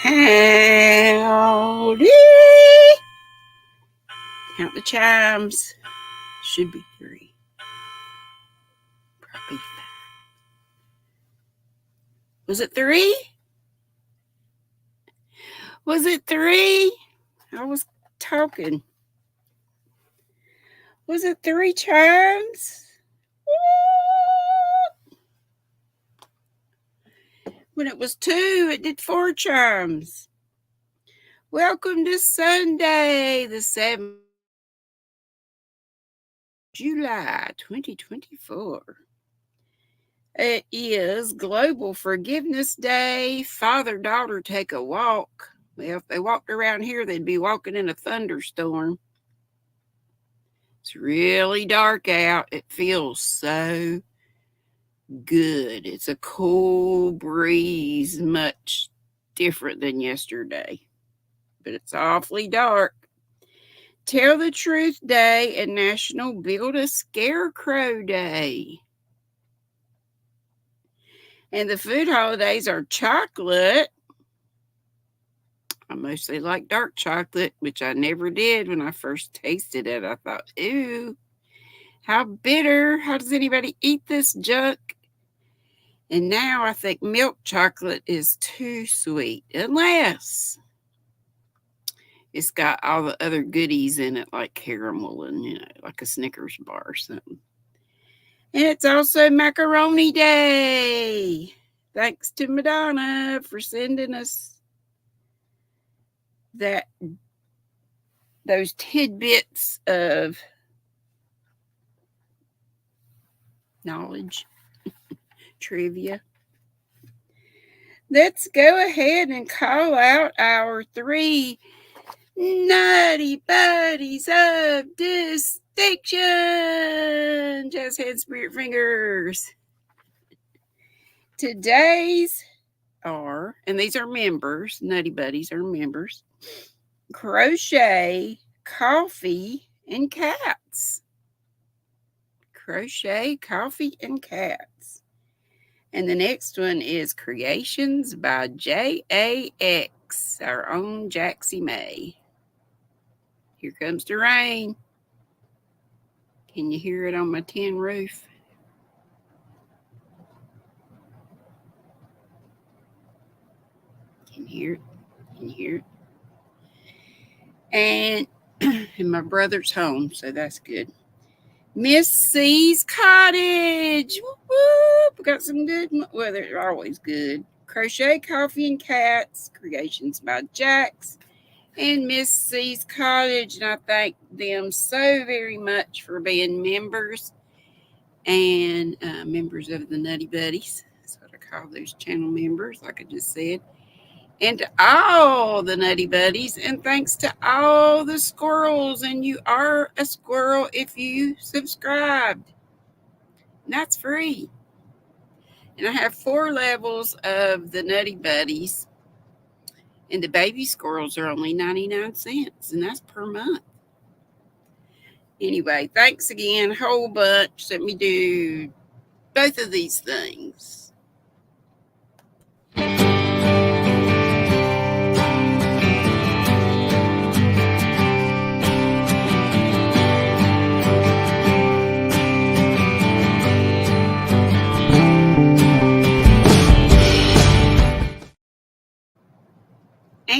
Howdy. Count the chimes. Should be 3. Probably 5. Was it 3? Was it 3? I was talking. Was it 3 chimes? When it was 2, it did 4 chimes. Welcome to Sunday, the 7th July 2024. It is Global Forgiveness Day. Father-daughter take a walk. Well, if they walked around here, they'd be walking in a thunderstorm. It's really dark out. It feels so good. It's a cool breeze, much different than yesterday, but it's awfully dark. Tell the Truth Day and National Build a Scarecrow Day. And the food holidays are chocolate. I mostly like dark chocolate, which I never did when I first tasted it. I thought, ew, how bitter. How does anybody eat this junk? And now I think milk chocolate is too sweet, unless it's got all the other goodies in it, like caramel and, like a Snickers bar or something. And it's also Macaroni Day. Thanks to Madonna for sending us those tidbits of knowledge, trivia. Let's go ahead and call out our 3 Nutty Buddies of Distinction. Jazz head, spirit fingers. Today's are, and these are members, Nutty Buddies are members, Crochet, Coffee, and Cats. Crochet, Coffee, and Cats. And the next one is Creations by JAX, our own Jaxie May. Here comes the rain. Can you hear it on my tin roof? Can you hear it? Can you hear it? And my brother's home, so that's good. Miss C's Cottage. Whoop, whoop. We got some good, well, they're always good. Crochet, Coffee, and Cats, Creations by Jax, and Miss C's Cottage. And I thank them so very much for being members and members of the Nutty Buddies. That's what I call those channel members, like I just said. And to all the Nutty Buddies, and thanks to all the squirrels. And you are a squirrel if you subscribed. And that's free. And I have 4 levels of the Nutty Buddies. And the baby squirrels are only 99 cents, and that's per month. Anyway, thanks again, whole bunch. Let me do both of these things.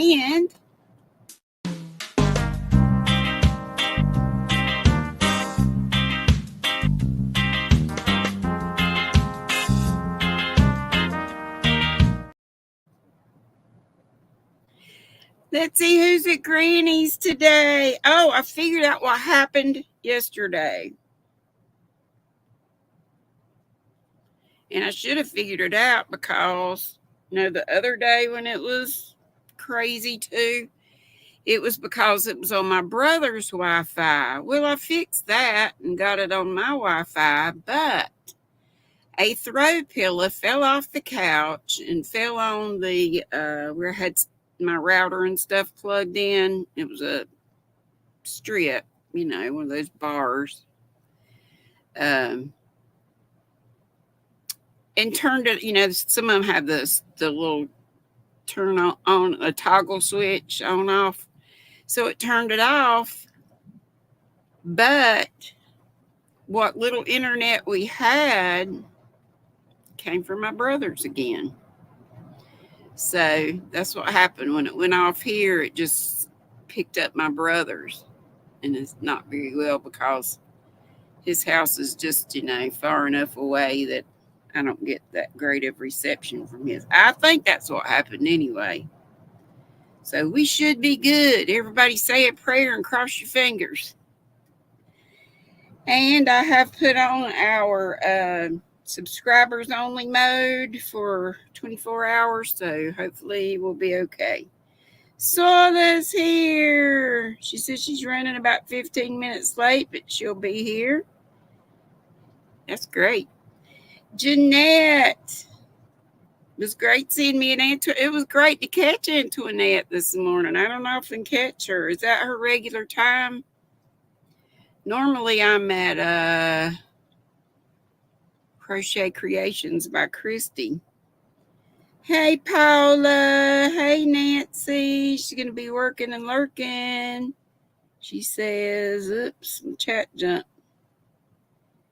And let's see who's at Granny's today. Oh, I figured out what happened yesterday. And I should have figured it out because, the other day when it was crazy too, it was because it was on my brother's Wi-Fi. Well, I fixed that and got it on my Wi-Fi, but a throw pillow fell off the couch and fell on the, where I had my router and stuff plugged in. It was a strip, one of those bars. And turned it, some of them have the little turn on a toggle switch on off. So it turned it off. But what little internet we had came from my brother's again. So that's what happened when it went off here. It just picked up my brother's, and it's not very well because his house is just, far enough away that I don't get that great of reception from his. I think that's what happened anyway. So we should be good. Everybody say a prayer and cross your fingers. And I have put on our subscribers only mode for 24 hours, so hopefully we'll be okay. Sola's here. She says she's running about 15 minutes late, but she'll be here. That's great. Jeanette. It was great seeing me and Antoinette. It was great to catch Antoinette this morning. I don't often catch her. Is that her regular time? Normally I'm at Crochet Creations by Christy. Hey, Paula. Hey, Nancy. She's going to be working and lurking. She says, oops, chat jump.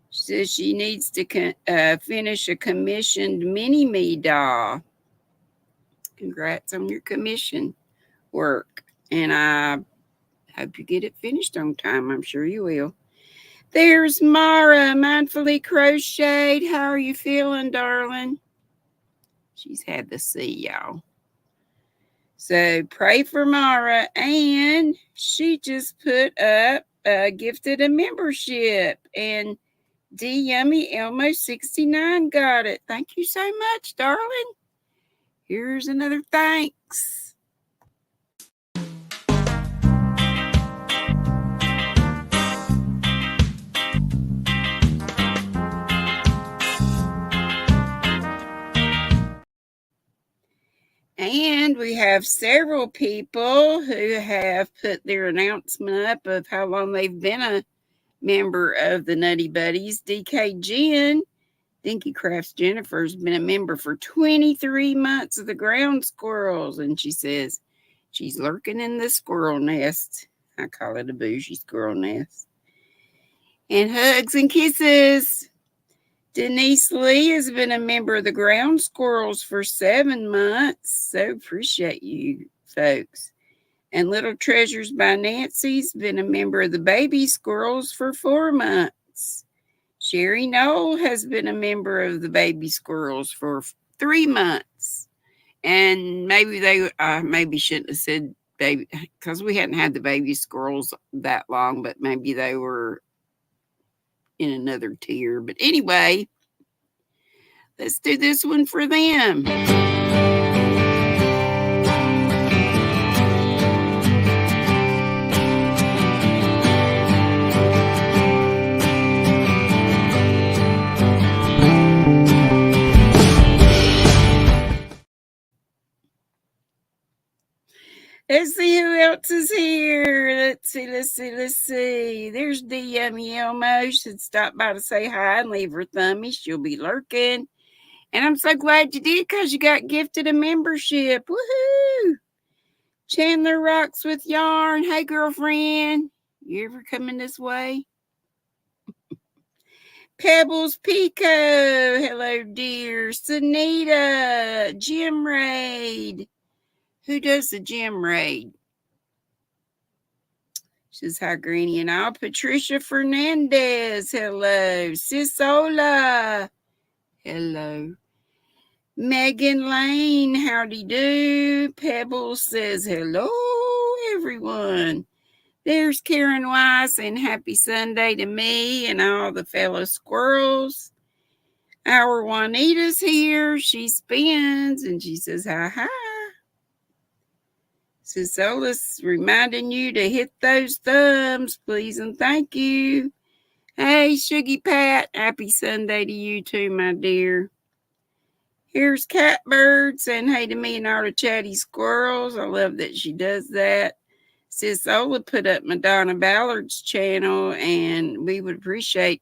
She says she needs to finish a commissioned mini-me doll. Congrats on your commission work. And I hope you get it finished on time. I'm sure you will. There's Mara, mindfully crocheted. How are you feeling, darling? She's had the sea, y'all. So pray for Mara. And she just put up, gifted a membership. And D Yummy Elmo 69 got it. Thank you so much, darling. Here's another thanks. And we have several people who have put their announcement up of how long they've been a member of the Nutty Buddies. DK Jen, Dinky Crafts Jennifer's been a member for 23 months of the Ground Squirrels. And she says she's lurking in the squirrel nest. I call it a bougie squirrel nest. And hugs and kisses. Denise Lee has been a member of the Ground Squirrels for 7 months. So appreciate you folks. And Little Treasures by Nancy's been a member of the Baby Squirrels for 4 months. Sherry Knoll has been a member of the Baby Squirrels for 3 months. And maybe they maybe shouldn't have said baby, because we hadn't had the Baby Squirrels that long, but maybe they were in another tier. But anyway, let's do this one for them. Let's see who else is here. Let's see. There's the Yummy Elmo. Should stop by to say hi and leave her thummy. She'll be lurking. And I'm so glad you did because you got gifted a membership. Woohoo! Chandler Rocks with Yarn. Hey, girlfriend. You ever coming this way? Pebbles Pico. Hello, dear. Sunita. Gym Raid. Who does the gym raid? She says, hi, Granny and all. Patricia Fernandez. Hello. Sisola. Hello. Megan Lane. Howdy do. Pebbles says, hello, everyone. There's Karen Weiss and happy Sunday to me and all the fellow squirrels. Our Juanita's here. She spins and she says, hi. Sisola's reminding you to hit those thumbs, please, and thank you. Hey, Shuggy Pat, happy Sunday to you too, my dear. Here's Catbird saying hey to me and all the chatty squirrels. I love that she does that. Sisola put up Madonna Ballard's channel, and we would appreciate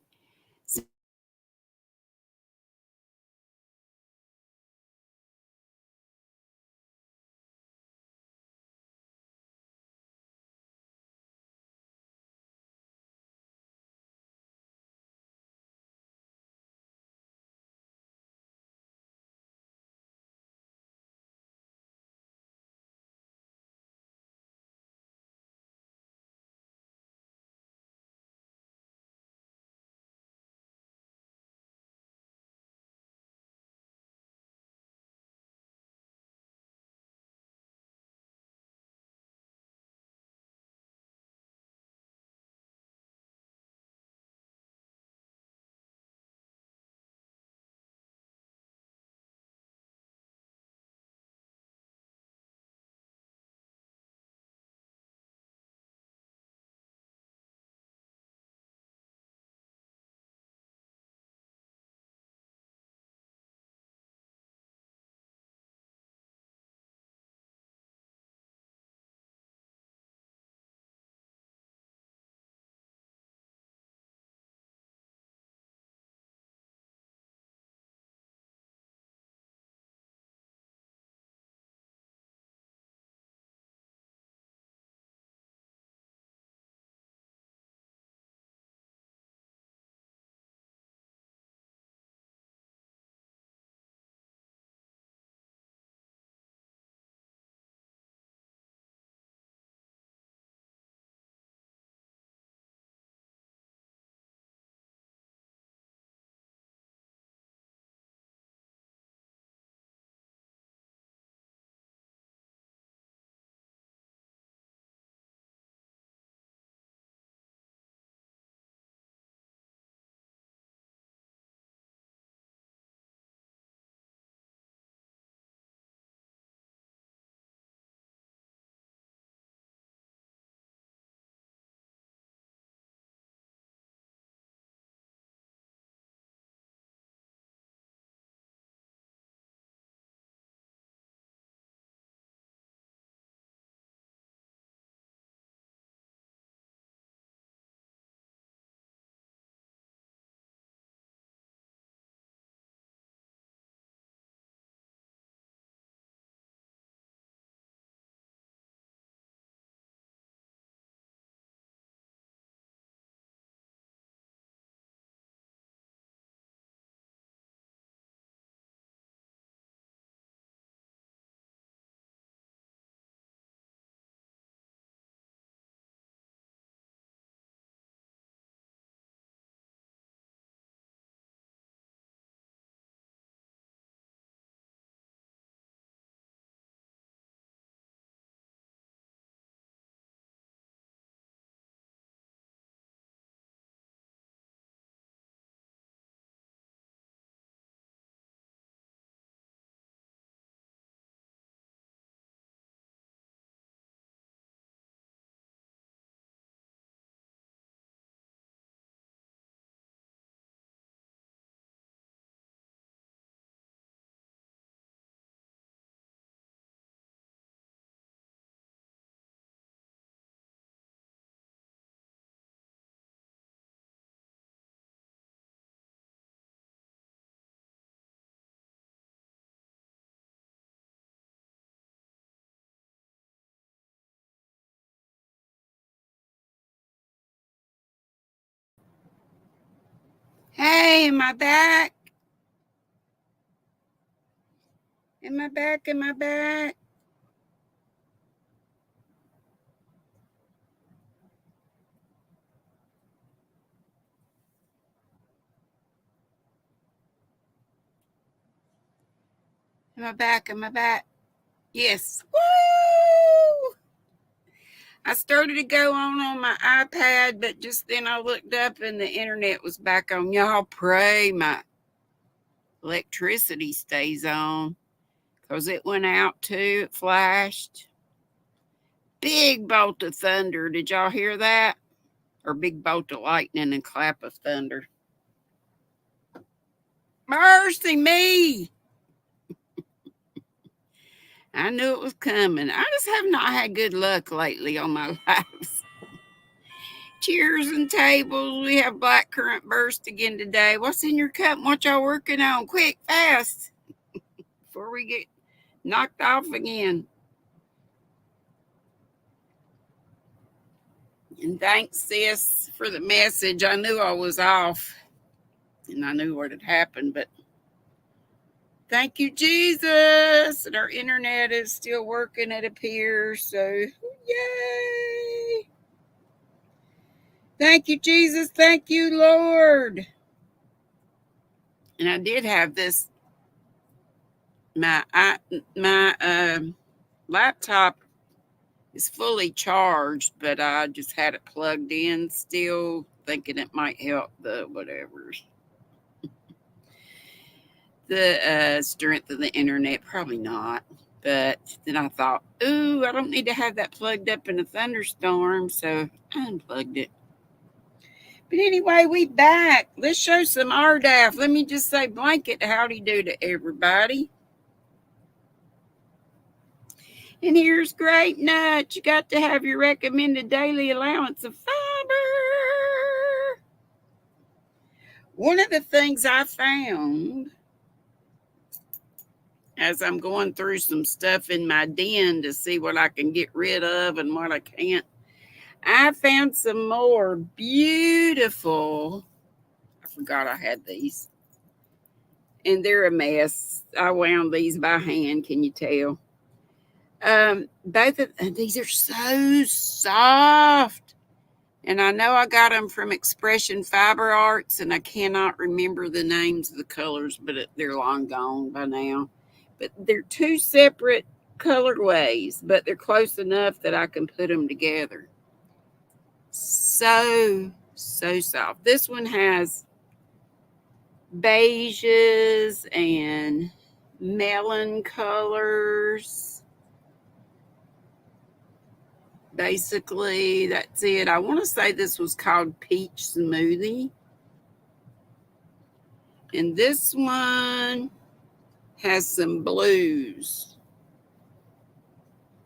Hey, am I back? Am I back? Am I back? Am I back? Am I back? Yes. Woo! I started to go on my iPad, but just then I looked up and the internet was back on. Y'all pray my electricity stays on because it went out too. It flashed. Big bolt of thunder. Did y'all hear that? Or big bolt of lightning and clap of thunder. Mercy me! I knew it was coming. I just have not had good luck lately on my lives. Cheers and tables. We have blackcurrant burst again today. What's in your cup? What y'all working on? Quick, fast, before we get knocked off again. And thanks, sis, for the message. I knew I was off, and I knew what had happened, but thank you, Jesus. And our internet is still working, it appears. So, yay. Thank you, Jesus. Thank you, Lord. And I did have this. My laptop is fully charged, but I just had it plugged in still, thinking it might help the whatever. The strength of the internet, probably not. But then I thought, ooh, I don't need to have that plugged up in a thunderstorm, so I unplugged it. But anyway, we back. Let's show some RDAF. Let me just say blanket howdy do to everybody. And here's Great Nut. You got to have your recommended daily allowance of fiber. One of the things I found as I'm going through some stuff in my den to see what I can get rid of and what I can't, I found some more beautiful. I forgot I had these. And they're a mess. I wound these by hand, can you tell? Both of these are so soft. And I know I got them from Expression Fiber Arts, and I cannot remember the names of the colors, but they're long gone by now. But they're two separate colorways, but they're close enough that I can put them together. So soft. This one has beiges and melon colors. Basically, that's it. I want to say this was called Peach Smoothie. And this one has some blues.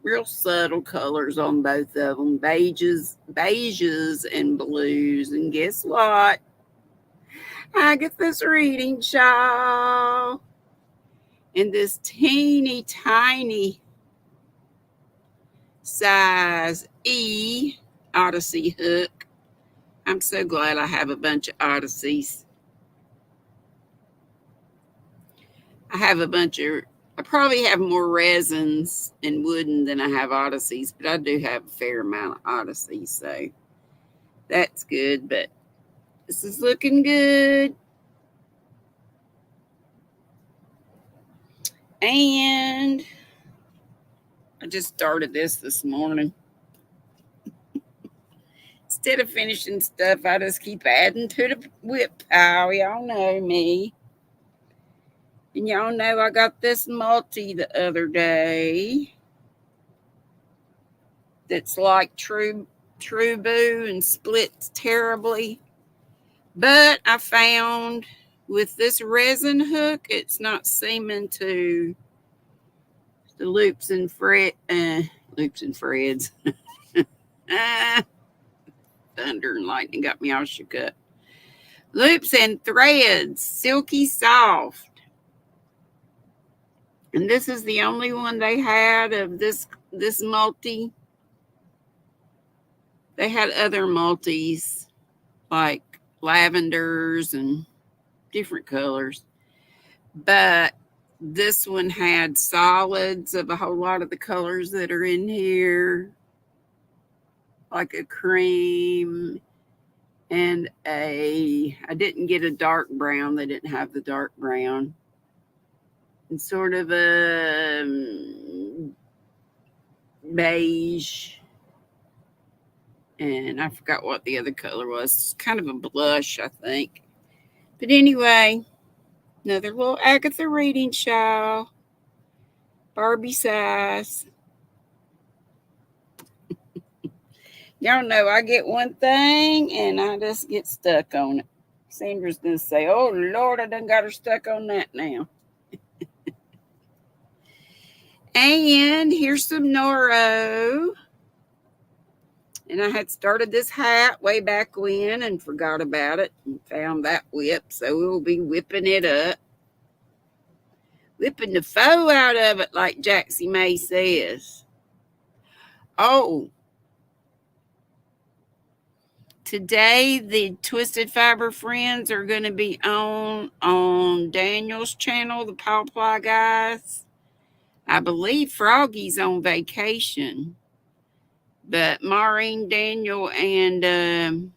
Real subtle colors on both of them. Beiges and blues. And guess what? I get this reading shawl. And this teeny tiny size E Odyssey hook. I'm so glad I have a bunch of Odysseys. I probably have more resins and wooden than I have Odysseys, but I do have a fair amount of Odysseys, so that's good. But this is looking good. And I just started this morning. Instead of finishing stuff, I just keep adding to the whip pile. Y'all know me. And y'all know I got this multi the other day that's like True Boo and splits terribly. But I found with this resin hook, it's not seaming to the loops and threads. Thunder and lightning got me all shook up. Loops and threads, silky soft. And this is the only one they had of this multi. They had other multis like lavenders and different colors. But this one had solids of a whole lot of the colors that are in here, like a cream and I didn't get a dark brown. They didn't have the dark brown. And sort of a beige. And I forgot what the other color was. It's kind of a blush, I think. But anyway, another little Agatha reading shawl. Barbie size. Y'all know I get one thing and I just get stuck on it. Sandra's going to say, oh, Lord, I done got her stuck on that now. And here's some Noro. And I had started this hat way back when and forgot about it and found that whip. So we'll be whipping it up. Whipping the faux out of it, like Jaxie May says. Oh, today the Twisted Fiber friends are going to be on Daniel's channel, the Paw Ply guys. I believe Froggy's on vacation. But Maureen, Daniel, and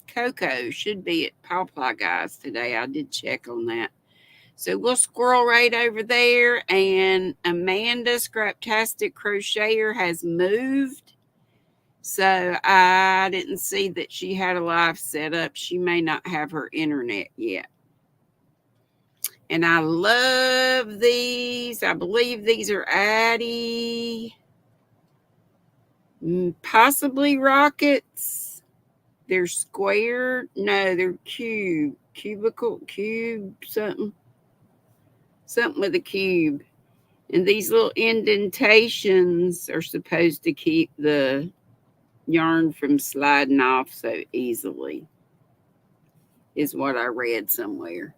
Coco should be at Paw Ply guys today. I did check on that. So we'll squirrel right over there. And Amanda, Scraptastic Crocheter, has moved. So I didn't see that she had a live set up. She may not have her internet yet. And I love these. I believe these are Addie. Possibly rockets. They're square. No, they're cube. Cubicle. Cube something. Something with a cube. And these little indentations are supposed to keep the yarn from sliding off so easily, is what I read somewhere.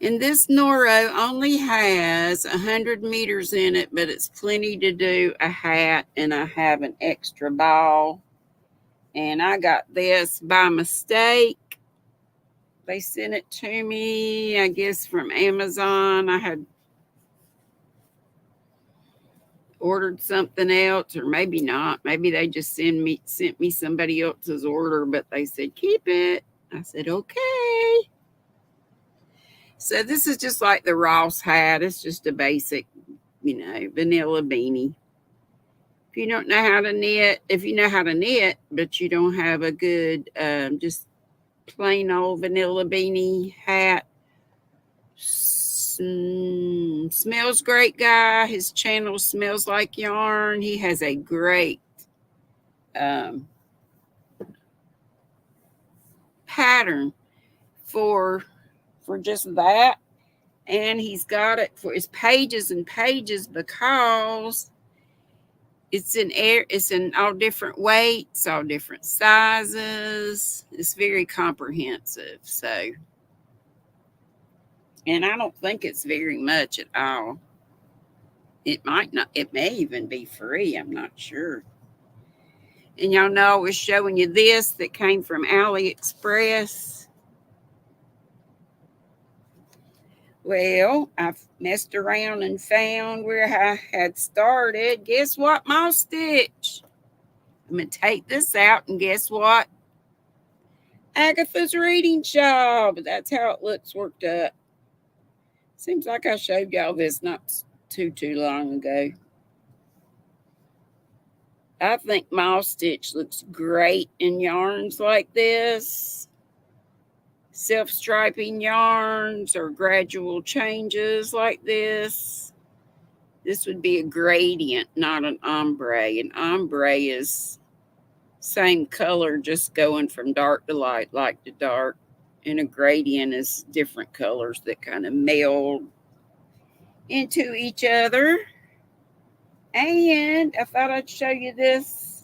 And this Noro only has 100 meters in it, but it's plenty to do a hat, and I have an extra ball. And I got this by mistake. They sent it to me, I guess, from Amazon. I had ordered something else, or maybe not. Maybe they just sent me somebody else's order, but they said, keep it. I said, okay. So this is just like the Ross hat. It's just a basic, vanilla beanie. If you don't know how to knit, if you know how to knit, but you don't have a good, just plain old vanilla beanie hat, smells great guy. His channel Smells Like Yarn. He has a great pattern for just that, and he's got it for his pages and pages because it's in all different weights, all different sizes. It's very comprehensive. So, and I don't think it's very much at all. It might not, it may even be free. I'm not sure. And y'all know I was showing you this that came from AliExpress. Well, I've messed around and found where I had started. Guess what? Moss stitch. I'm going to take this out, and guess what? Agatha's reading shawl. But that's how it looks worked up. Seems like I showed y'all this not too long ago. I think moss stitch looks great in yarns like this. Self-striping yarns or gradual changes like this. This would be a gradient, not an ombre. An ombre is same color, just going from dark to light, light to dark. And a gradient is different colors that kind of meld into each other. And I thought I'd show you this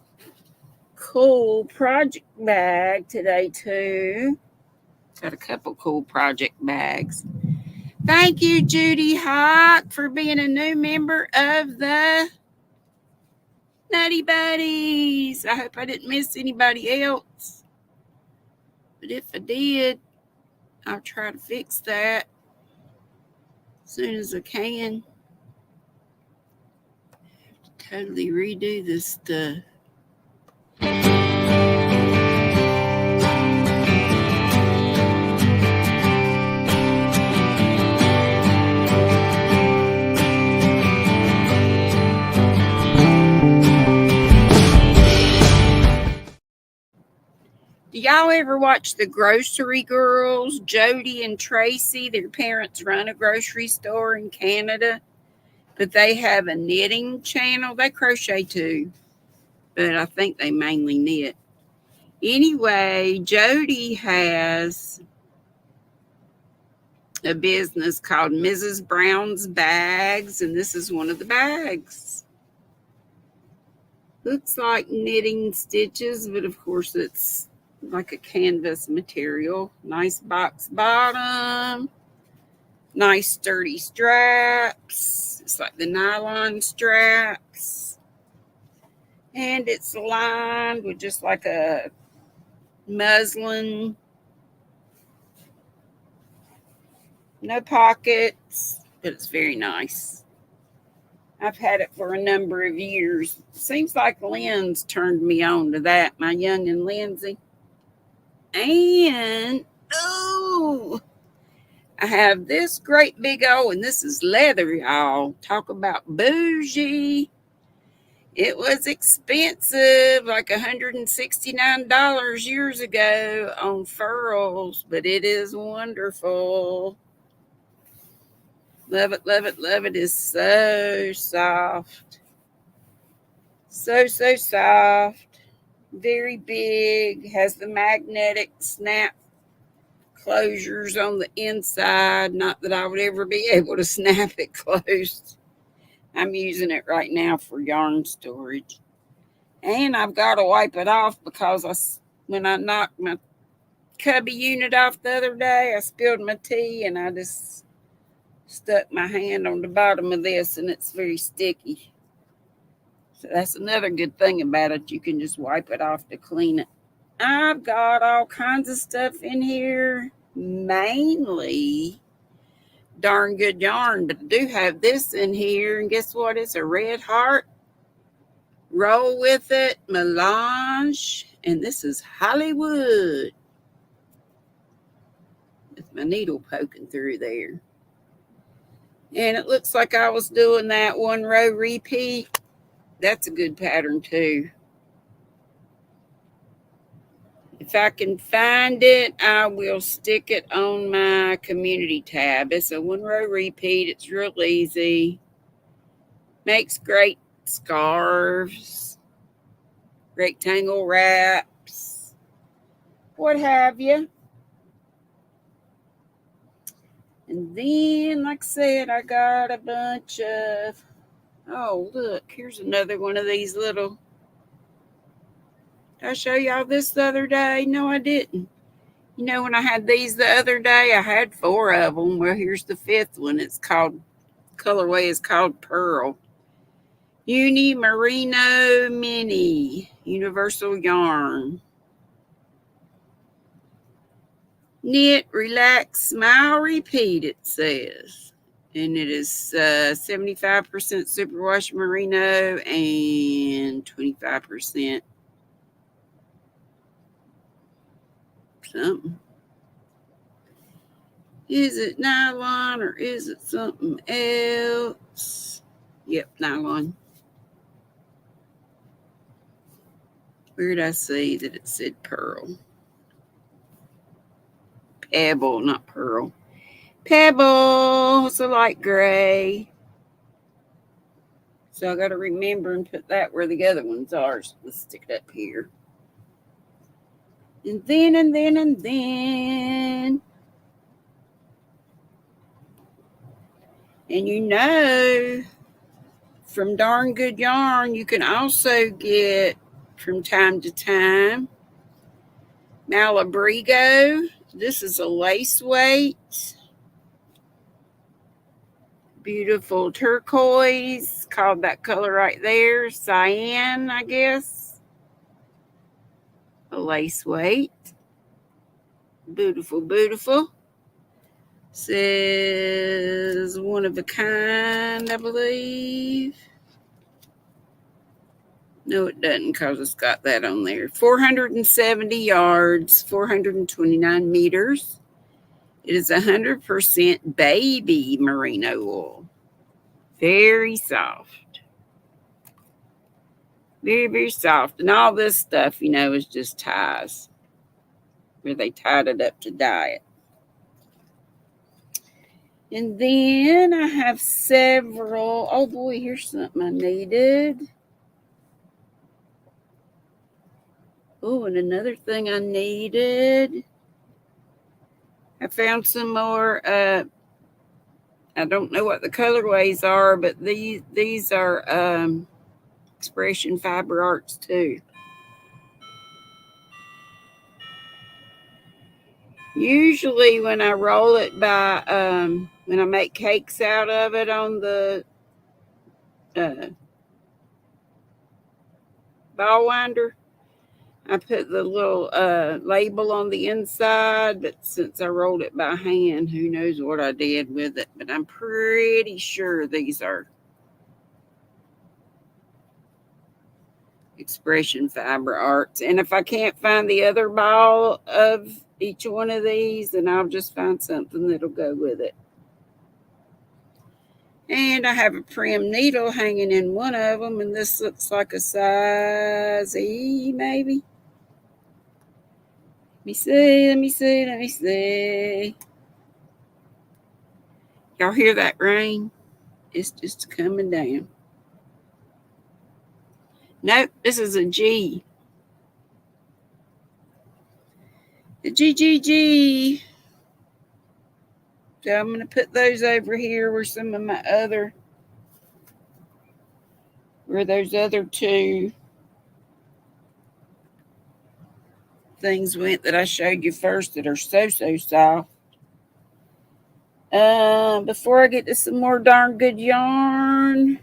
cool project bag today too. Got a couple cool project bags. Thank you, Judy Hawk, for being a new member of the Nutty Buddies. I hope I didn't miss anybody else. But if I did, I'll try to fix that as soon as I can. Totally redo this stuff. Do y'all ever watch the Grocery Girls, Jody and Tracy? Their parents run a grocery store in Canada, but they have a knitting channel. They crochet too, but I think they mainly knit. Anyway, Jody has a business called Mrs. Brown's Bags, and this is one of the bags. Looks like knitting stitches, but of course it's like a canvas material. Nice box bottom, nice sturdy straps. It's like the nylon straps, and it's lined with just like a muslin, no pockets, but it's very nice. I've had it for a number of years. Seems like Lynn's turned me on to that, my youngin' Lindsay. And, oh, I have this great big old, and this is leather, y'all. Talk about bougie. It was expensive, like $169 years ago on furls, but it is wonderful. Love it, love it, love it. It's so soft. So soft. Very big. Has the magnetic snap closures on the inside. Not that I would ever be able to snap it closed. I'm using it right now for yarn storage. And I've got to wipe it off because when I knocked my cubby unit off the other day, I spilled my tea and I just stuck my hand on the bottom of this and it's very sticky. So that's another good thing about it. You can just wipe it off to clean it. I've got all kinds of stuff in here, mainly darn good yarn, but I do have this in here. And guess what? It's a red heart. Roll with it, melange. And this is Hollywood. With my needle poking through there. And it looks like I was doing that one row repeat. That's a good pattern too. If I can find it, I will stick it on my community tab. It's a one row repeat. It's real easy. Makes great scarves, rectangle wraps, what have you. And then, like I said, I got a bunch of, oh, look, here's another one of these little, did I show y'all this the other day? No, I didn't. You know, when I had these the other day, I had 4 of them. Well, here's the 5th one. It's called, colorway is called Pearl. Uni Merino Mini, Universal Yarn. Knit, relax, smile, repeat, it says. And it is 75% superwash merino and 25% something. Is it nylon or is it something else? Yep, nylon. Where did I see that it said pearl? Pebble, not pearl. Pebble. It's a light gray. So I got to remember and put that where the other ones are. So let's stick it up here. And then. And you know, from Darn Good Yarn, you can also get, from time to time, Malabrigo. This is a lace weight. Beautiful turquoise, called that color right there, cyan, I guess. A lace weight. Beautiful, beautiful. Says one of a kind, I believe. No, it doesn't, because it's got that on there. 470 yards, 429 meters. It is 100% baby merino wool. Very soft. Very, very soft. And all this stuff, is just ties, where they tied it up to dye it. And then I have several. Oh boy, here's something I needed. Oh, and another thing I needed. I found some more. I don't know what the colorways are, but these are expression fiber arts too. Usually when I roll it by, when I make cakes out of it on the ball winder, I put the little label on the inside, but since I rolled it by hand, who knows what I did with it. But I'm pretty sure these are expression fiber arts. And if I can't find the other ball of each one of these, then I'll just find something that'll go with it. And I have a prim needle hanging in one of them, and this looks like a size E, maybe. Let me see. Y'all hear that rain? It's just coming down. Nope, this is a G. A G. So I'm going to put those over here where some of my other, where those other two things went that I showed you first that are so soft. Before I get to some more darn good yarn,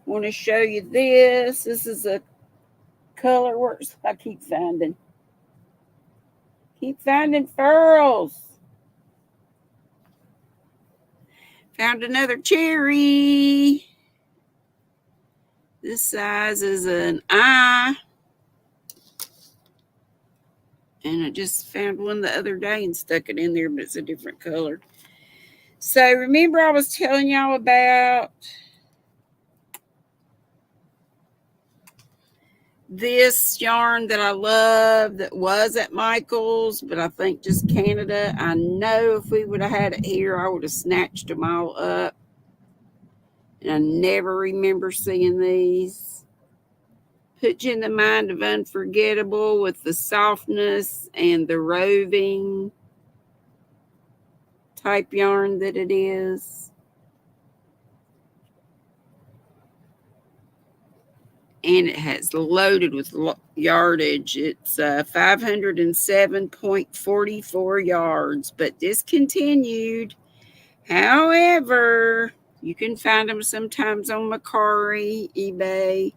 I want to show you this. This is a color works. I keep finding furls. Found another cherry. This size is an I. And I just found one the other day and stuck it in there, but it's a different color. So remember I was telling y'all about this yarn that I love that was at Michael's, but I think just Canada. I know if we would have had it here, I would have snatched them all up. And I never remember seeing these. Put you in the mind of unforgettable with the softness and the roving type yarn that it is. And it has loaded with yardage. It's 507.44 yards, but discontinued. However, you can find them sometimes on Mercari, eBay.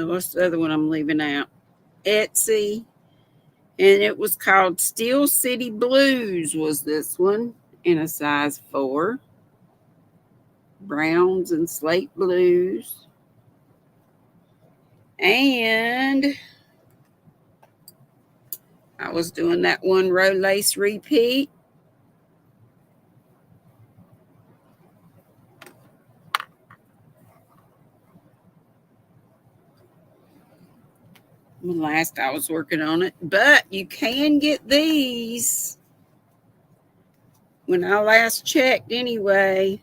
What's the other one I'm leaving out? Etsy. And it was called Steel City Blues was this one in a size 4. Browns and slate blues. And I was doing that one row lace repeat. Last I was working on it, but you can get these. When I last checked anyway,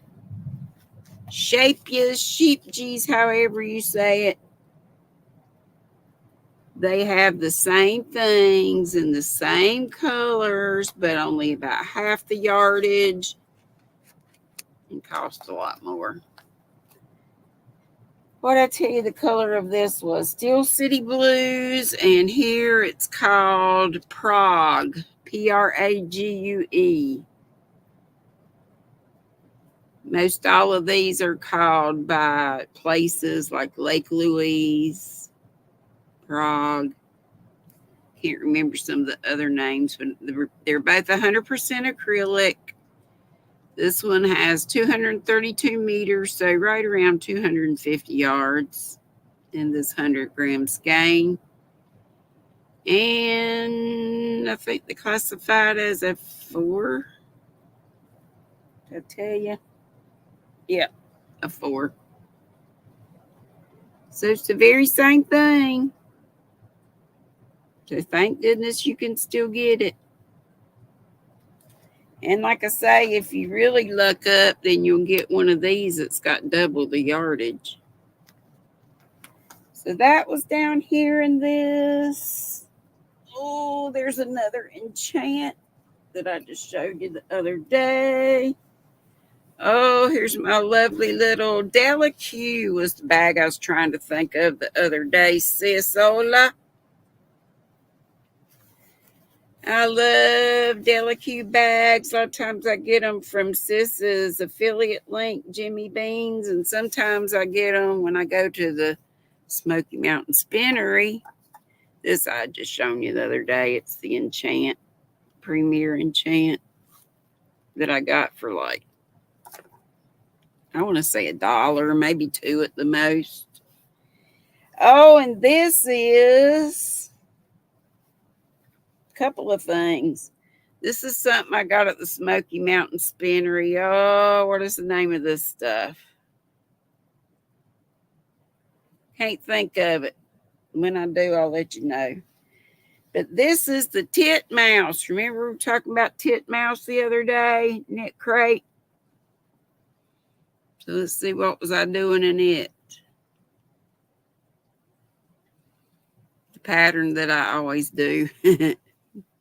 sheepjies, however you say it, they have the same things in the same colors, but only about half the yardage and cost a lot more. What I tell you the color of this was Steel City Blues, and here it's called Prague, Prague. Most all of these are called by places like Lake Louise, Prague. Can't remember some of the other names, but they're both 100% acrylic. This one has 232 meters, so right around 250 yards in this 100-gram skein. And I think they classified as a 4. Did I tell you? Yeah, a 4. So it's the very same thing. So thank goodness you can still get it. And like I say, if you really luck up, then you'll get one of these that's got double the yardage. So that was down here in this. Oh, there's another enchant that I just showed you the other day. Oh, here's my lovely little Delique was the bag I was trying to think of the other day. Cisola. I love Delique bags. A lot of times I get them from Sis's affiliate link, Jimmy Beans, and sometimes I get them when I go to the Smoky Mountain Spinnery. This I just shown you the other day. It's the Enchant, Premier Enchant that I got for like, I want to say $1, maybe $2 at the most. Oh, and this is a couple of things. This is something I got at the Smoky Mountain Spinnery. Oh, what is the name of this stuff? Can't think of it. When I do, I'll let you know. But this is the titmouse. Remember we were talking about titmouse the other day? Net crate. So let's see, what was I doing in it? The pattern that I always do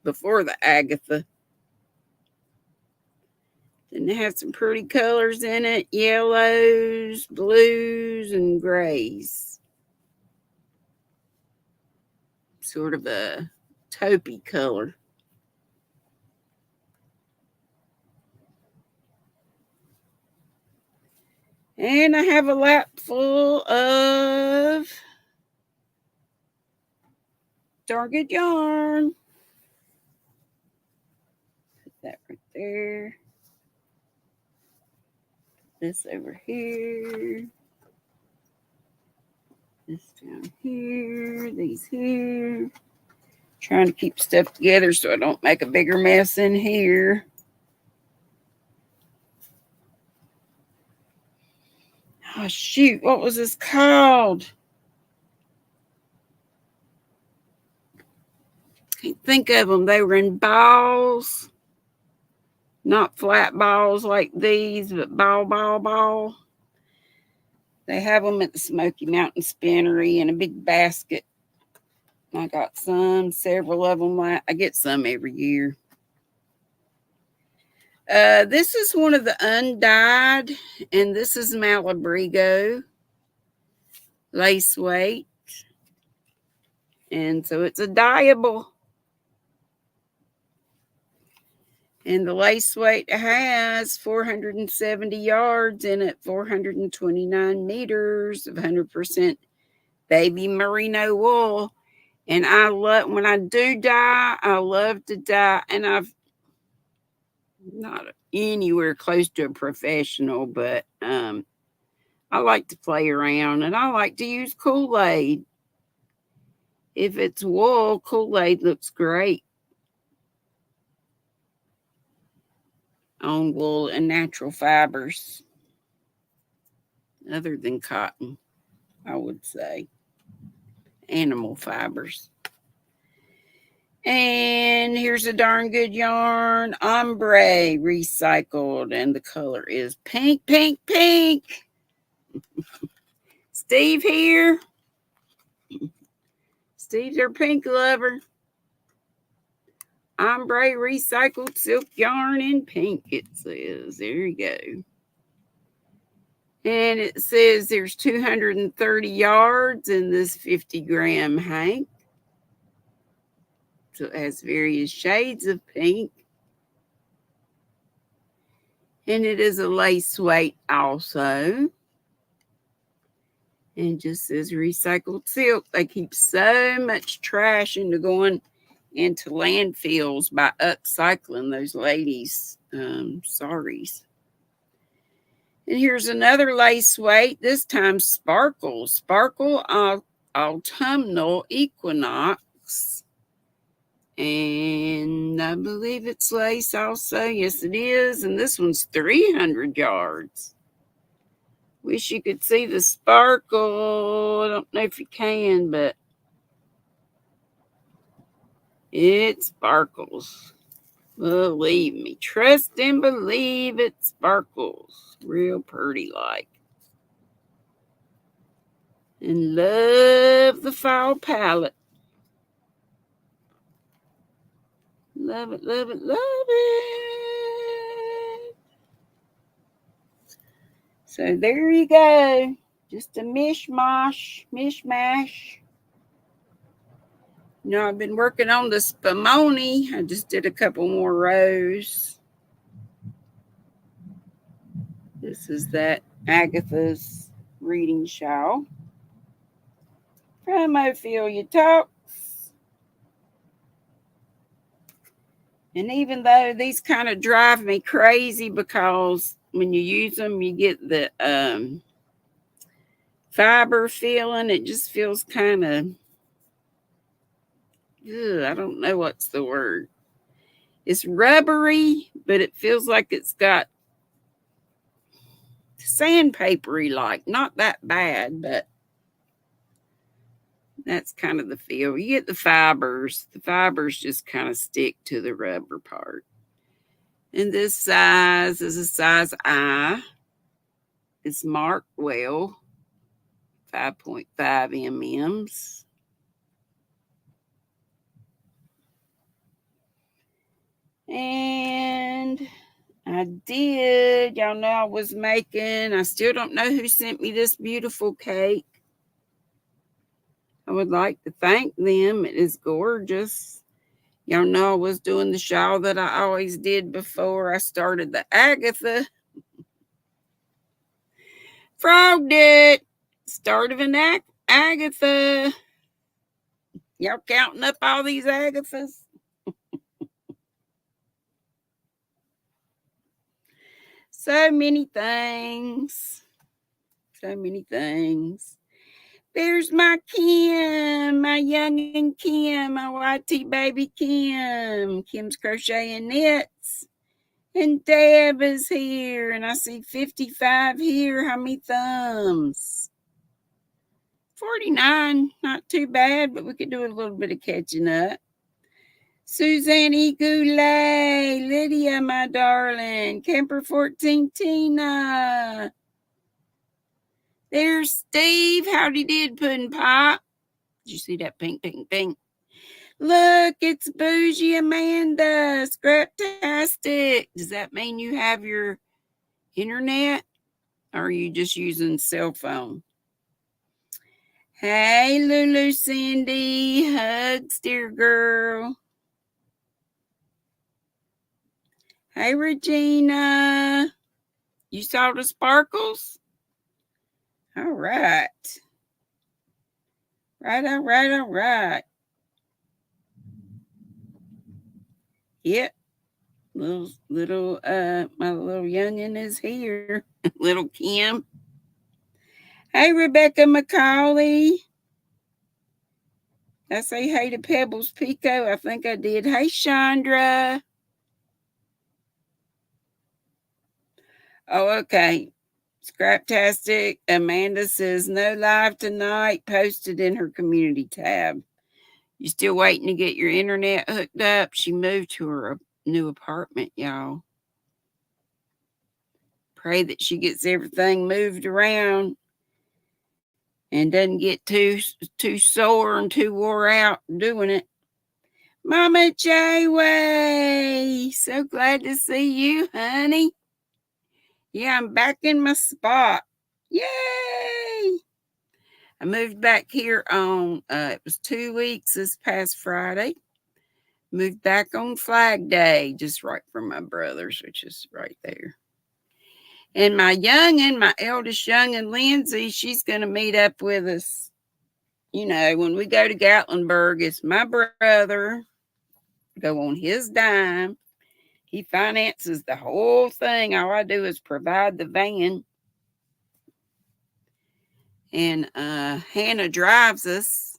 before the Agatha. And it had some pretty colors in it. Yellows, blues, and grays. Sort of a taupey color. And I have a lap full of darn good yarn. Put that right there. This over here. This down here. These here. Trying to keep stuff together so I don't make a bigger mess in here. Oh, shoot. What was this called? Can't think of them. They were in balls. Not flat balls like these, but ball. They have them at the Smoky Mountain Spinnery in a big basket. I got several of them. I get some every year. This is one of the undyed, and this is Malabrigo lace weight. And so it's a dyeable. And the lace weight has 470 yards in it, 429 meters of 100% baby merino wool. And I love, when I do dye, I love to dye. And I've not anywhere close to a professional, but I like to play around, and I like to use Kool-Aid. If it's wool, Kool-Aid looks great on wool and natural fibers other than cotton, I would say. Animal fibers. And here's a darn good yarn, ombre recycled, and the color is pink. Steve here. Steve's our pink lover. Ombre recycled silk yarn in pink, it says. There you go. And it says there's 230 yards in this 50-gram hank. So it has various shades of pink. And it is a lace weight also. And just says recycled silk. They keep so much trash into going into landfills by upcycling those ladies' saris. And here's another lace weight, this time Sparkle. Sparkle Autumnal Equinox. And I believe it's lace also. Yes, it is. And this one's 300 yards. Wish you could see the sparkle. I don't know if you can, but it sparkles. Believe me. Trust and believe it sparkles. Real pretty like. And love the fall palette. Love it, love it, love it. So there you go. Just a mishmash. You know, I've been working on the spumoni. I just did a couple more rows. This is that Agatha's reading shawl from Ophelia Talks. And even though these kind of drive me crazy because when you use them, you get the fiber feeling. It just feels kind of, I don't know what's the word. It's rubbery, but it feels like it's got sandpapery like. Not that bad, but that's kind of the feel. You get the fibers. The fibers just kind of stick to the rubber part. And this size is a size I. It's marked well. 5.5 mm's. And I did. Y'all know I was making. I still don't know who sent me this beautiful cake. I would like to thank them. It is gorgeous. Y'all know I was doing the shawl that I always did before I started the Agatha. Frogged it. Start of an Agatha. Y'all counting up all these Agathas? So many things. So many things. There's my Kim, my youngin' Kim, my YT baby Kim. Kim's Crochet and Knits. And Deb is here. And I see 55 here. How many thumbs? 49. Not too bad, but we could do a little bit of catching up. Suzanne E. Goulet, Lydia, my darling, Kemper 14, Tina. There's Steve. Howdy did, Puddin' Pop. Did you see that pink? Look, it's Bougie Amanda, Scraptastic. Does that mean you have your internet? Or are you just using cell phone? Hey, Lulu Cindy. Hugs, dear girl. Hey, Regina. You saw the sparkles? All right. All right. Yep. My little youngin' is here. Little Kim. Hey, Rebecca McCauley. I say hey to Pebbles Pico. I think I did. Hey, Chandra. Oh, okay. Scraptastic. Amanda says no live tonight. Posted in her community tab. You still waiting to get your internet hooked up? She moved to her new apartment, y'all. Pray that she gets everything moved around and doesn't get too sore and too wore out doing it. Mama Jayway, so glad to see you, honey. Yeah, I'm back in my spot. Yay! I moved back here on, it was 2 weeks this past Friday. Moved back on Flag Day, just right from my brother's, which is right there. And my eldest youngin', Lindsay, she's going to meet up with us. You know, when we go to Gatlinburg, it's my brother, go on his dime. He finances the whole thing. All I do is provide the van. And Hannah drives us.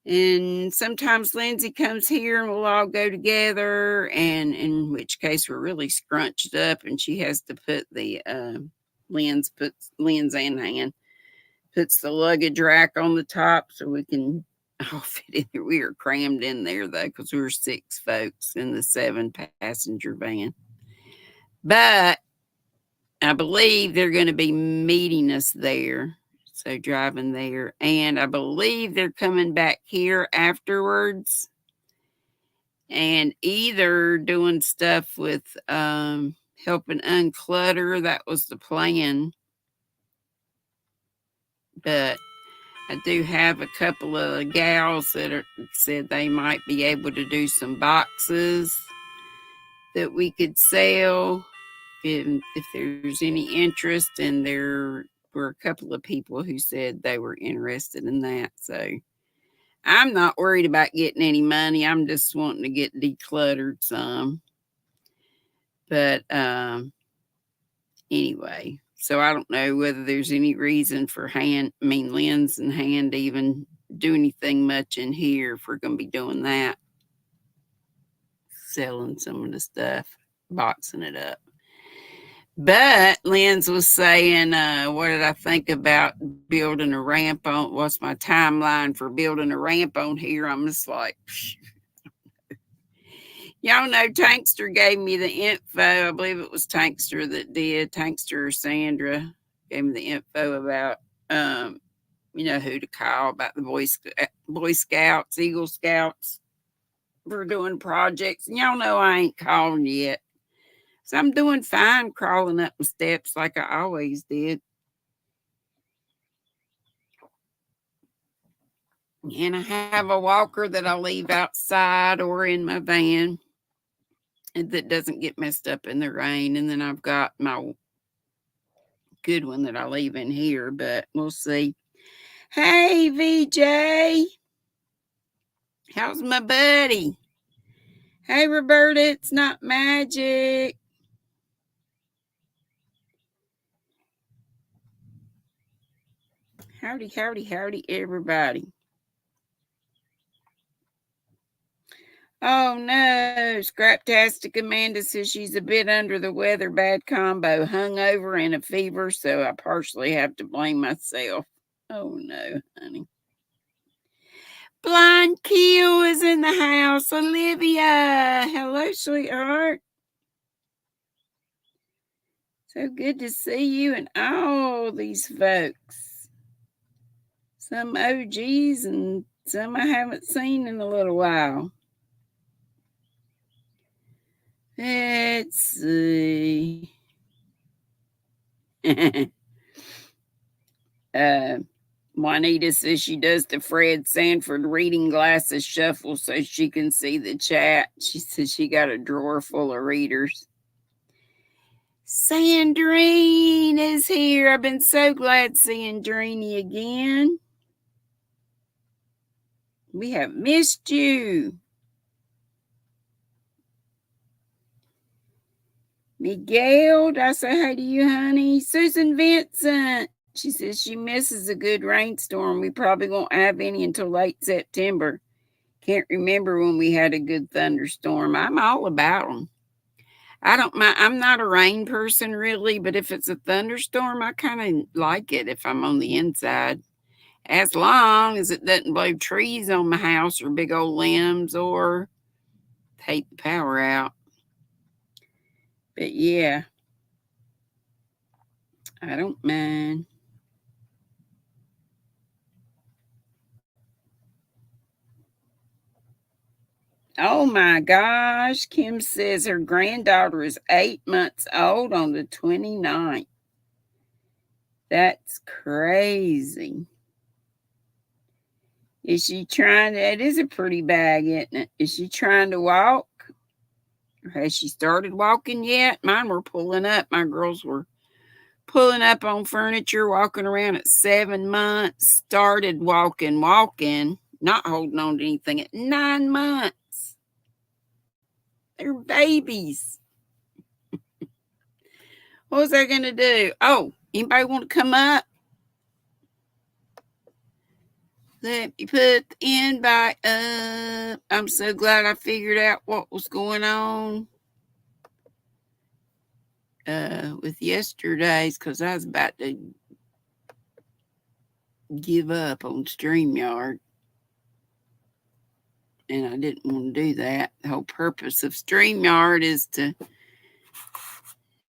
And sometimes Lindsay comes here and we'll all go together. And in which case we're really scrunched up, and she has to put the Lynn's and Hannah puts the luggage rack on the top so we can all fit in there. We are crammed in there though, because we were 6 folks in the 7-passenger van. But I believe they're going to be meeting us there. So driving there. And I believe they're coming back here afterwards. And either doing stuff with helping unclutter. That was the plan. But I do have a couple of gals that said they might be able to do some boxes that we could sell if there's any interest. And there were a couple of people who said they were interested in that. So I'm not worried about getting any money. I'm just wanting to get decluttered some. But anyway, so I don't know whether there's any reason for Lynn's and Hand to even do anything much in here if we're going to be doing that. Selling some of the stuff, boxing it up. But Lynn's was saying, what did I think about building a ramp on? What's my timeline for building a ramp on here? I'm just like, y'all know Tankster gave me the info. I believe it was Tankster that did. Tankster or Sandra gave me the info about, who to call about the Boy Scouts, Eagle Scouts for doing projects. And y'all know I ain't called yet. So I'm doing fine crawling up the steps like I always did. And I have a walker that I leave outside or in my van that doesn't get messed up in the rain. And then I've got my good one that I leave in here, but we'll see. Hey, VJ. How's my buddy? Hey, Roberta, it's not magic. Howdy, howdy, howdy, everybody. Oh, no. Scraptastic Amanda says she's a bit under the weather. Bad combo. Hungover and a fever, so I partially have to blame myself. Oh, no, honey. Blind Keel is in the house. Olivia. Hello, sweetheart. So good to see you and all these folks. Some OGs and some I haven't seen in a little while. Let's see. Juanita says she does the Fred Sanford reading glasses shuffle so she can see the chat. She says she got a drawer full of readers. Sandrine is here. I've been so glad seeing Dreeny again. We have missed you. Miguel, did I say hi to you, honey? Susan Vincent. She says she misses a good rainstorm. We probably won't have any until late September. Can't remember when we had a good thunderstorm. I'm all about them. I don't mind. I'm not a rain person really, but if it's a thunderstorm, I kind of like it if I'm on the inside. As long as it doesn't blow trees on my house or big old limbs or take the power out. But yeah, I don't mind. Oh my gosh. Kim says her granddaughter is 8 months old on the 29th. That's crazy. Is she trying to, it is a pretty bag, isn't it? Is she trying to walk? Or has she started walking yet? Mine were pulling up. My girls were pulling up on furniture, walking around at 7 months, started walking, not holding on to anything at 9 months. They're babies. What was I going to do? Oh, anybody want to come up? Let me put the invite up. I'm so glad I figured out what was going on with yesterday's, because I was about to give up on StreamYard. And I didn't want to do that. The whole purpose of StreamYard is to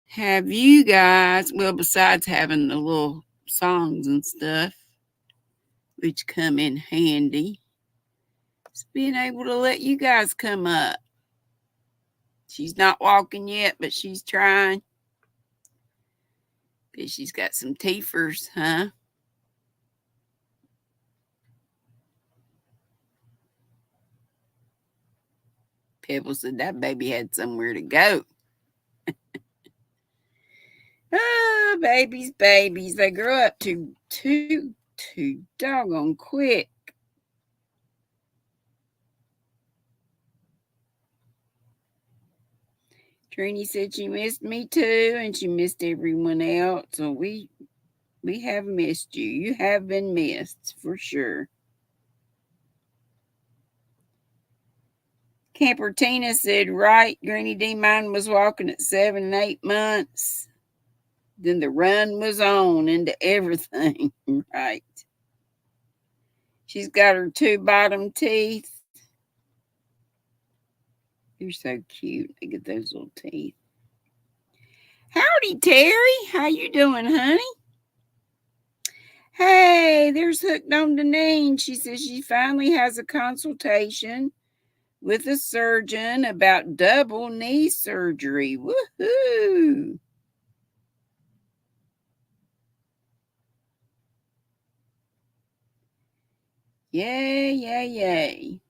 have you guys, well, besides having the little songs and stuff, which come in handy, it's being able to let you guys come up. She's not walking yet, but she's trying. Because she's got some teethers, huh? Pebble said that baby had somewhere to go. Oh, babies. They grow up too doggone quick. Trini said she missed me too, and she missed everyone else. So we have missed you. You have been missed for sure. Camper Tina said, right, GrannyDee, mine was walking at 7 and 8 months. Then the run was on into everything. Right. She's got her 2 bottom teeth. You're so cute. Look at those little teeth. Howdy, Terry. How you doing, honey? Hey, there's Hooked on Deni. She says she finally has a consultation with a surgeon about double knee surgery. Woohoo! Yay.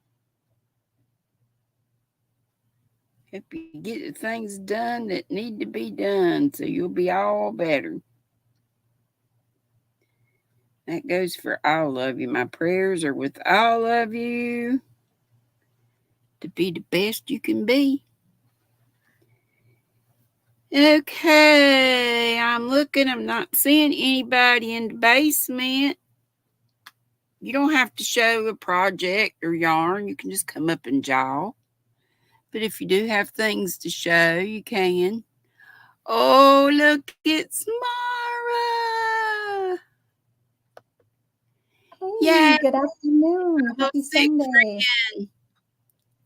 Hope you get the things done that need to be done so you'll be all better. That goes for all of you. My prayers are with all of you to be the best you can be. Okay, I'm looking. I'm not seeing anybody in the basement. You don't have to show a project or yarn. You can just come up and jaw. But if you do have things to show, you can. Oh, look, it's Mara. Hey, Yay. good afternoon. Happy Sunday.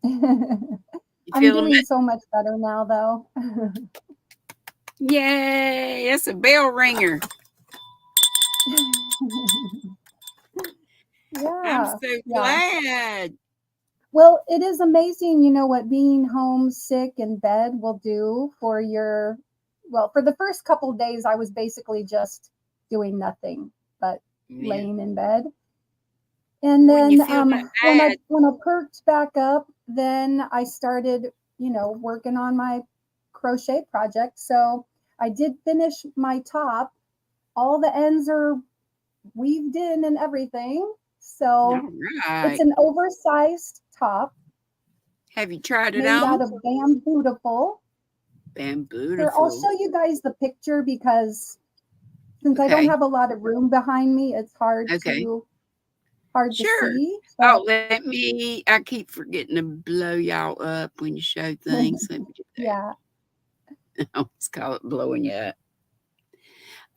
I'm doing so much better now, though. Yay, that's a bell ringer. I'm Yeah. so glad. Well, it is amazing, what being home sick in bed will do for for the first couple of days, I was basically just doing nothing but laying in bed. And when then you feel when I perked back up, then I started, working on my crochet project. So I did finish my top. All the ends are weaved in and everything. So it's an oversized top. Have you tried it made on? out of Bamboodiful. Here, I'll show you guys the picture because since I don't have a lot of room behind me, it's hard to see. Oh, I keep forgetting to blow y'all up when you show things. Let me do that. Yeah. I always call it blowing you up.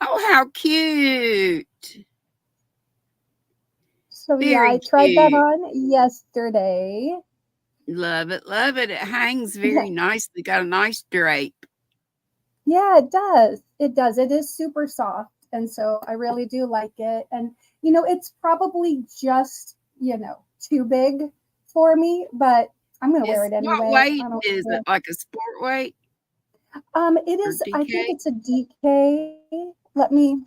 Oh, how cute. So I tried that on yesterday. Love it. It hangs very nicely. Got a nice drape. Yeah, it does. It is super soft. And so I really do like it. And, it's probably just, too big for me, but I'm going to wear it anyway. What weight is it? Like a sport weight? It is, I think it's a DK. Let me.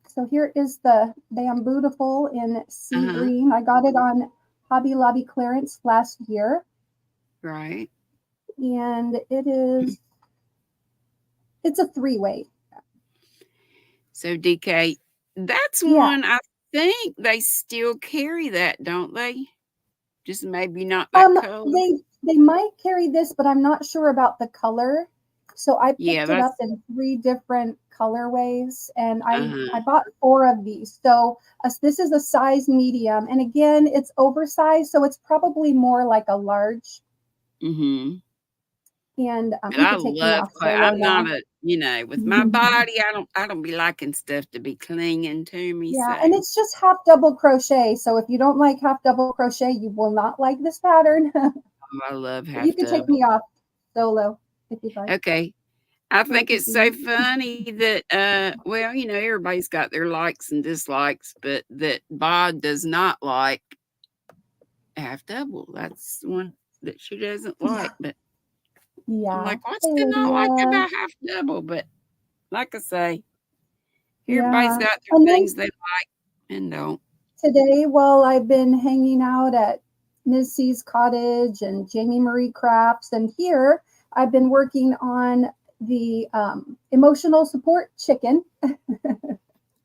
So here is the Bamboodiful in sea green. I got it on Hobby Lobby clearance last year. Right. And it's a 3-weight. So DK, that's one I think they still carry that, don't they? Just maybe not that color. They might carry this, but I'm not sure about the color. So I Yeah, picked it that's up in 3 different colorways, and I uh-huh. bought 4 of these. So this is a size medium, and again, it's oversized, so it's probably more like a large. Mm-hmm. And But you I could take me love off clay. solo I'm not now. a, with my body, I don't be liking stuff to be clinging to me. Yeah, So and it's just half double crochet. So if you don't like half double crochet, you will not like this pattern. I love But you half could take double. me off solo if you'd like. Okay. I Or think if you it's so see. funny that well, everybody's got their likes and dislikes, but that Bod does not like half double. That's one that she doesn't like. But I'm Yeah. like, what's Hey, to not like Lydia. about half double? But like I say, everybody's Yeah. got And their then things they like and don't. today, while I've been hanging out at Ms. C's cottage and Jamie Marie Crafts, and here I've been working on the emotional support chicken.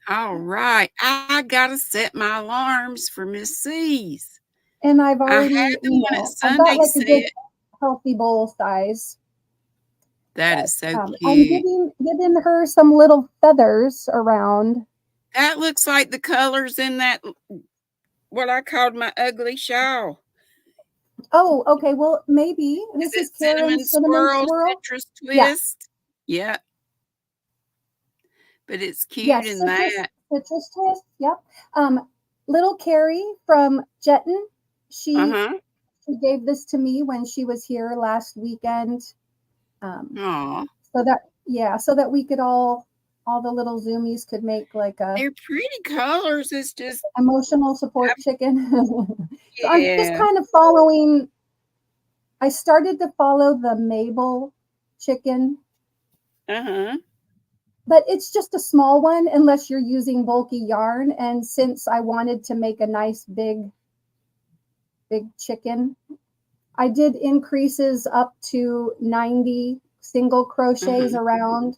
All right. I gotta set my alarms for Miss C's. And I've I already, had the one at I've got Sunday like a good set. healthy bowl size. That But is so I'm cute. giving her some little feathers around. That looks like the colors in that what I called my ugly shawl. Oh, okay. Well, maybe Is this it is Karen's cinnamon cinnamon swirl, swirl. citrus Yeah, twist? Yeah, but it's cute yes, in that. citrus twist. Yep. Little Carrie from Jetton, she Uh-huh. she gave this to me when she was here last weekend. Aw. So that yeah, so that we could all the little zoomies could make like a They're pretty colors. It's just emotional support chicken. So I'm just yeah. kind of following. I started to follow the Mabel chicken, Uh-huh. but it's just a small one unless you're using bulky yarn. And since I wanted to make a nice big chicken, I did increases up to 90 single crochets Uh-huh. around,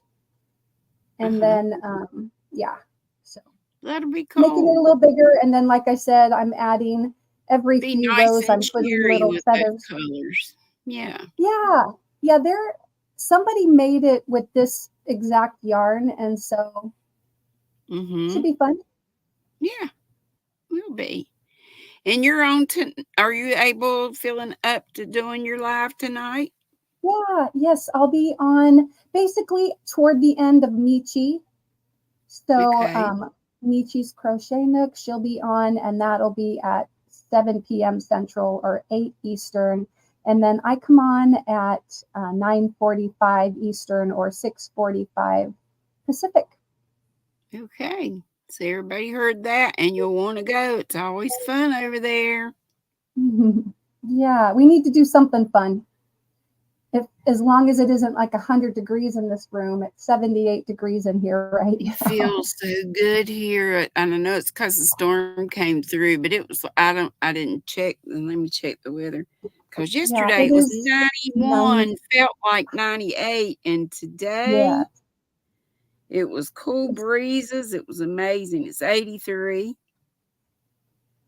and Uh-huh. then yeah, so That'll be making it cool. a little bigger. And then, like I said, I'm adding every Be few nice rows. and I'm putting cheery little with those feathers. colors. Yeah. Yeah, yeah. Somebody made it with this exact yarn, and so should Mm-hmm. be fun. Yeah, will be. And you're on to are you able feeling up to doing your live tonight? Yeah, yes, I'll be on basically toward the end of Michi. So, Okay. Michi's Crochet Nook, she'll be on, and that'll be at 7 p.m. Central or 8 Eastern. And then I come on at 9:45 Eastern or 6:45 Pacific. Okay. So everybody heard that and you'll want to go. It's always fun over there. Yeah, we need to do something fun. If as long as it isn't like 100 degrees in this room, it's 78 degrees in here right It now. feels so good here. And I know it's because the storm came through, but it was I didn't check. Let me check the weather. Because Yeah, yesterday it it was is 90. 91, felt like 98, and Yeah, today it was cool it's breezes. It was amazing. It's 83,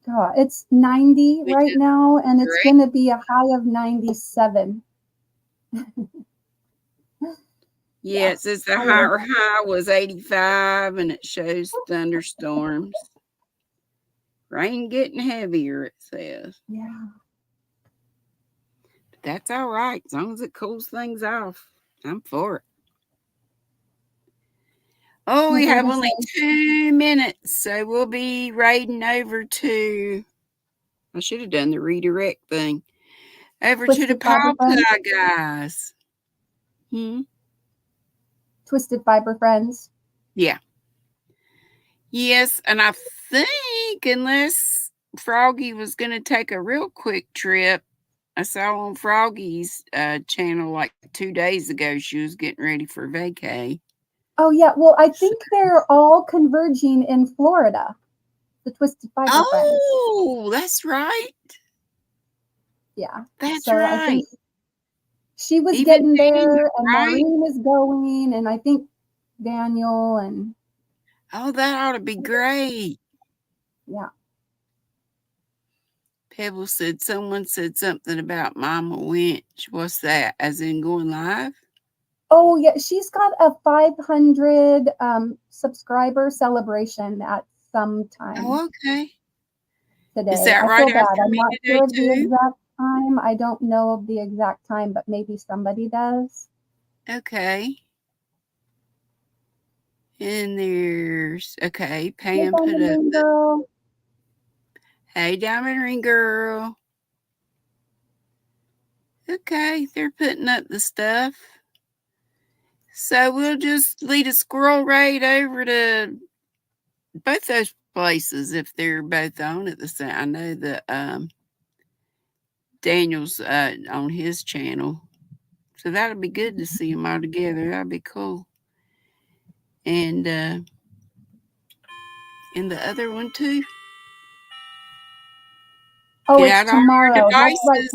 God, it's 90 which right is now, and it's great. going to be a high of 97. Yeah, Yeah, it says the I love higher it. high was 85 and it shows thunderstorms. Rain getting heavier, it says. Yeah, But that's all right, as long as it cools things off. I'm for it. Oh, what we was I have going to only say? 2 minutes, so we'll be raiding over to. I should have done the redirect thing. Over to the Twisted Fiber Paw Friends? Pie guys. Hmm. Twisted Fiber Friends. Yeah. Yes, and I think unless Froggy was going to take a real quick trip, I saw on Froggy's channel like 2 days ago she was getting ready for vacay. Oh, yeah. Well, I So, think they're all converging in Florida, the Twisted Fiber Friends. oh, that's right. Yeah. That's So I right. think she was Even getting Dana, there, and right? Maureen is going, and I think Daniel, and Oh, that ought to be great. yeah. Pebble said someone said something about Mama Winch. What's that? As in going live? Oh yeah, she's got a 500 subscriber celebration at some time Oh, okay. today. Is that I right feel bad. after I'm me not today sure of the too? exact time. I don't know of the exact time, but maybe somebody does. Okay. And there's Hey, Pam put Diamond up Ring the Girl. hey Diamond Ring Girl. Okay, they're putting up the stuff. So we'll just lead a squirrel raid over to both those places if they're both on at the same. I know that Daniel's on his channel, so that'll be good to see them all together. That'll be cool. And the other one too. Oh, Get it's out all your tomorrow. That's right. devices.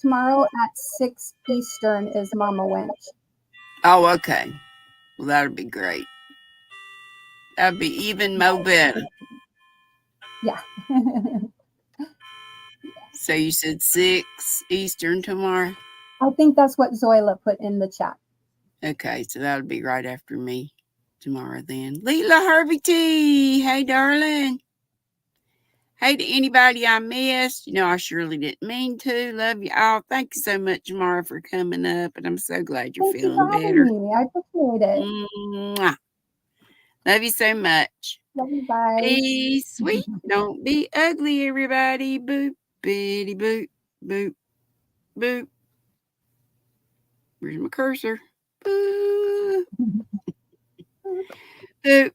Tomorrow at 6 Eastern is Mama Winch. Oh, okay. Well, that'll be great. That'd be even more better. Yeah. So you said 6 Eastern tomorrow? I think that's what Zoila put in the chat. Okay, so that'll be right after me tomorrow then. Leela Harvey T. Hey, darling. Hey to anybody I missed. I surely didn't mean to. Love you all. Thank you so much, Mara, for coming up. And I'm so glad you're Thank you for feeling having better. me. I appreciate it. Mwah. Love you so much. Love you. Bye. Be sweet. Don't be ugly, everybody. Boop, bitty, boop, boop, boop. Where's my cursor? Boop. Boop.